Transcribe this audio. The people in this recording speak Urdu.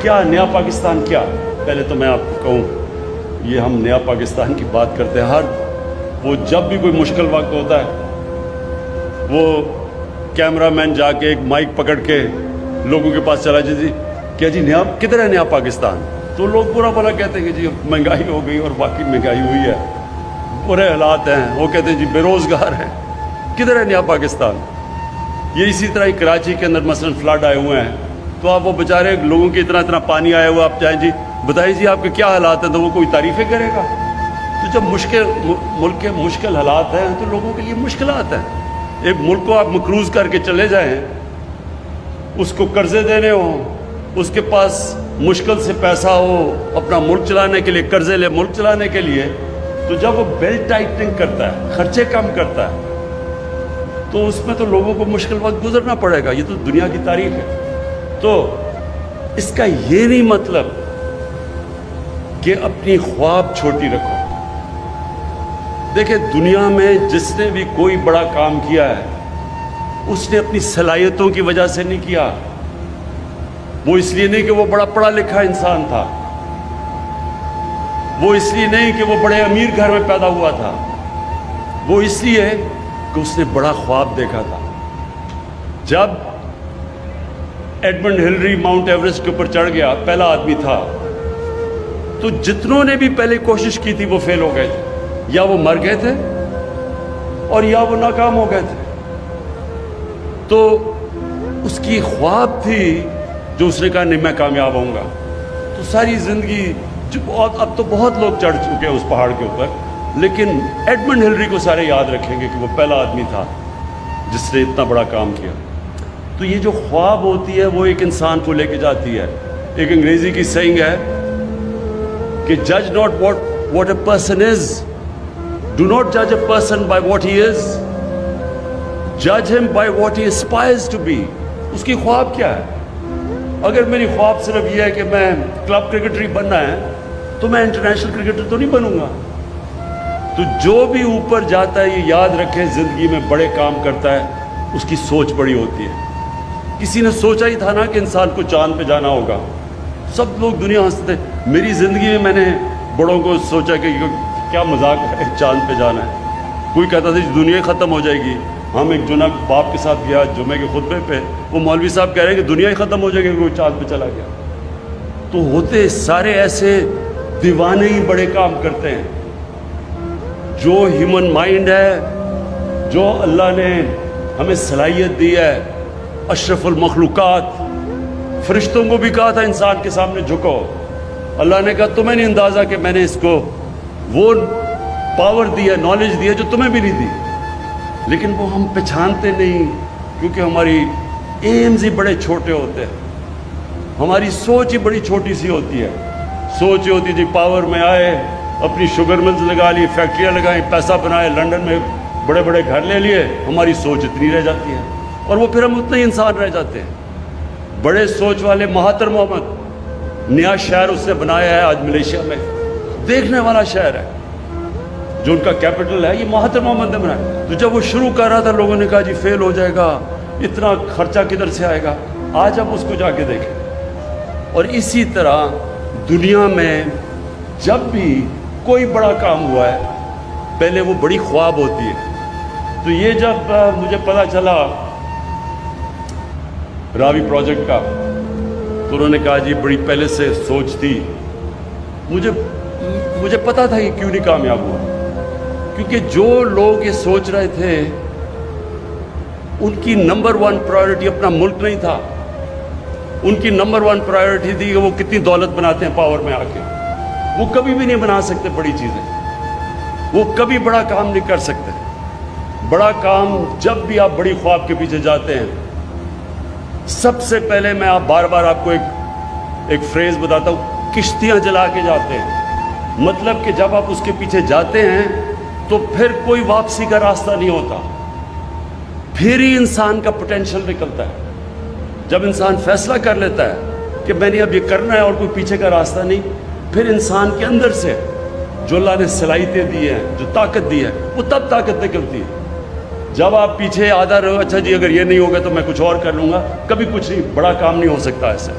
کیا نیا پاکستان کیا؟ پہلے تو میں آپ کو کہوں، یہ ہم نیا پاکستان کی بات کرتے ہیں، وہ جب بھی کوئی مشکل وقت ہوتا ہے وہ کیمرہ مین جا کے ایک مائک پکڑ کے لوگوں کے پاس چلا جی کیا جی نیا کدھر ہے نیا پاکستان؟ تو لوگ برا بھلا کہتے ہیں کہ جی مہنگائی ہو گئی، اور واقعی مہنگائی ہوئی ہے، برے حالات ہیں، وہ کہتے ہیں جی بے روزگار ہیں، کدھر ہے نیا پاکستان؟ یہ اسی طرح ہی کراچی کے اندر مثلا فلڈ آئے ہوئے ہیں، تو آپ وہ بیچارے لوگوں کی اتنا پانی آیا ہوا، آپ جائیں جی بتائیے جی آپ کے کیا حالات ہیں، تو وہ کوئی تعریفیں کرے گا؟ تو جب ملک کے مشکل حالات ہیں تو لوگوں کے لیے مشکلات ہیں۔ ایک ملک کو آپ مقروض کر کے چلے جائیں، اس کو قرضے دینے ہوں، اس کے پاس مشکل سے پیسہ ہو اپنا ملک چلانے کے لیے، قرضے لے ملک چلانے کے لیے، تو جب وہ بیلٹ ٹائٹنگ کرتا ہے، خرچے کم کرتا ہے، تو اس میں تو لوگوں کو مشکل وقت گزرنا پڑے گا۔ یہ تو دنیا کی تاریخ ہے۔ تو اس کا یہ نہیں مطلب کہ اپنی خواب چھوٹی رکھو۔ دیکھیں دنیا میں جس نے بھی کوئی بڑا کام کیا ہے، اس نے اپنی صلاحیتوں کی وجہ سے نہیں کیا، وہ اس لیے نہیں کہ وہ بڑا پڑھا لکھا انسان تھا، وہ اس لیے نہیں کہ وہ بڑے امیر گھر میں پیدا ہوا تھا، وہ اس لیے کہ اس نے بڑا خواب دیکھا تھا۔ جب ایڈمنڈ ہلری ماؤنٹ ایوریسٹ کے اوپر چڑھ گیا، پہلا آدمی تھا، تو جتنوں نے بھی پہلے کوشش کی تھی وہ فیل ہو گئے تھے، یا وہ مر گئے تھے اور یا وہ ناکام ہو گئے تھے۔ تو اس کی خواب تھی جو اس نے کہا نہیں میں کامیاب ہوں گا، تو ساری زندگی اب تو بہت لوگ چڑھ چکے ہیں اس پہاڑ کے اوپر، لیکن ایڈمنڈ ہلری کو سارے یاد رکھیں گے کہ وہ پہلا آدمی تھا جس نے اتنا بڑا کام کیا۔ تو یہ جو خواب ہوتی ہے وہ ایک انسان کو لے کے جاتی ہے۔ ایک انگریزی کی سینگ ہے کہ جج not what a person is, do not جج a person by what he is, جج him by what he aspires to be. اس کی خواب کیا ہے؟ اگر میری خواب صرف یہ ہے کہ میں کلب کرکٹر ہی بننا ہے تو میں انٹرنیشنل کرکٹر تو نہیں بنوں گا۔ تو جو بھی اوپر جاتا ہے یہ یاد رکھے زندگی میں بڑے کام کرتا ہے، اس کی سوچ بڑی ہوتی ہے۔ کسی نے سوچا ہی تھا نا کہ انسان کو چاند پہ جانا ہوگا، سب لوگ دنیا ہنستے۔ میری زندگی میں نے بڑوں کو سوچا کہ کیا مذاق ہے چاند پہ جانا ہے۔ کوئی کہتا تھا دنیا ہی ختم ہو جائے گی۔ ہم ایک جناب باپ کے ساتھ گیا جمعے کے خطبے پہ، وہ مولوی صاحب کہہ رہے ہیں کہ دنیا ہی ختم ہو جائے گی، کوئی چاند پہ چلا گیا۔ تو ہوتے سارے ایسے دیوانے ہی بڑے کام کرتے ہیں۔ جو ہیومن مائنڈ ہے، جو اللہ نے ہمیں صلاحیت دی ہے، اشرف المخلوقات، فرشتوں کو بھی کہا تھا انسان کے سامنے جھکو۔ اللہ نے کہا تمہیں نہیں اندازہ کہ میں نے اس کو وہ پاور دی ہے، نالج دی ہے جو تمہیں بھی نہیں دی، لیکن وہ ہم پہچانتے نہیں کیونکہ ہماری ایمز ہی بڑے چھوٹے ہوتے ہیں، ہماری سوچ ہی بڑی چھوٹی سی ہوتی ہے۔ سوچ یہ ہوتی ہے جی پاور میں آئے، اپنی شوگر ملز لگا لی، فیکٹریاں لگائیں، پیسہ بنائے، لنڈن میں بڑے بڑے گھر لے لیے، ہماری سوچ اتنی رہ جاتی ہے، اور وہ پھر ہم اتنے ہی انسان رہ جاتے ہیں۔ بڑے سوچ والے مہاتر محمد، نیا شہر اس نے بنایا ہے آج ملیشیا میں، دیکھنے والا شہر ہے، جو ان کا کیپٹل ہے، یہ مہاتر محمد نے بنایا۔ تو جب وہ شروع کر رہا تھا لوگوں نے کہا جی فیل ہو جائے گا، اتنا خرچہ کدھر سے آئے گا؟ آج اب اس کو جا کے دیکھیں۔ اور اسی طرح دنیا میں جب بھی کوئی بڑا کام ہوا ہے پہلے وہ بڑی خواب ہوتی ہے۔ تو یہ جب مجھے پتا چلا راوی پروجیکٹ کا، تو انہوں نے کہا جی بڑی پہلے سے سوچ تھی، مجھے پتا تھا کہ کیوں نہیں کامیاب ہوا، کیونکہ جو لوگ یہ سوچ رہے تھے ان کی نمبر 1 پرائیورٹی اپنا ملک نہیں تھا، ان کی نمبر 1 پرائیورٹی تھی کہ وہ کتنی دولت بناتے ہیں پاور میں آ کے۔ وہ کبھی بھی نہیں بنا سکتے بڑی چیزیں، وہ کبھی بڑا کام نہیں کر سکتے۔ بڑا کام جب بھی آپ بڑی خواب کے پیچھے جاتے ہیں، سب سے پہلے میں بار بار آپ کو ایک فریز بتاتا ہوں، کشتیاں جلا کے جاتے ہیں۔ مطلب کہ جب آپ اس کے پیچھے جاتے ہیں تو پھر کوئی واپسی کا راستہ نہیں ہوتا، پھر ہی انسان کا پوٹینشیل نکلتا ہے۔ جب انسان فیصلہ کر لیتا ہے کہ میں نے اب یہ کرنا ہے اور کوئی پیچھے کا راستہ نہیں، پھر انسان کے اندر سے جو اللہ نے صلاحیتیں دی ہیں، جو طاقت دی ہے، وہ تب طاقت نکلتی ہے۔ جب آپ پیچھے آدھا رہو، اچھا جی اگر یہ نہیں ہوگا تو میں کچھ اور کر لوں گا، کبھی کچھ نہیں، بڑا کام نہیں ہو سکتا ایسے۔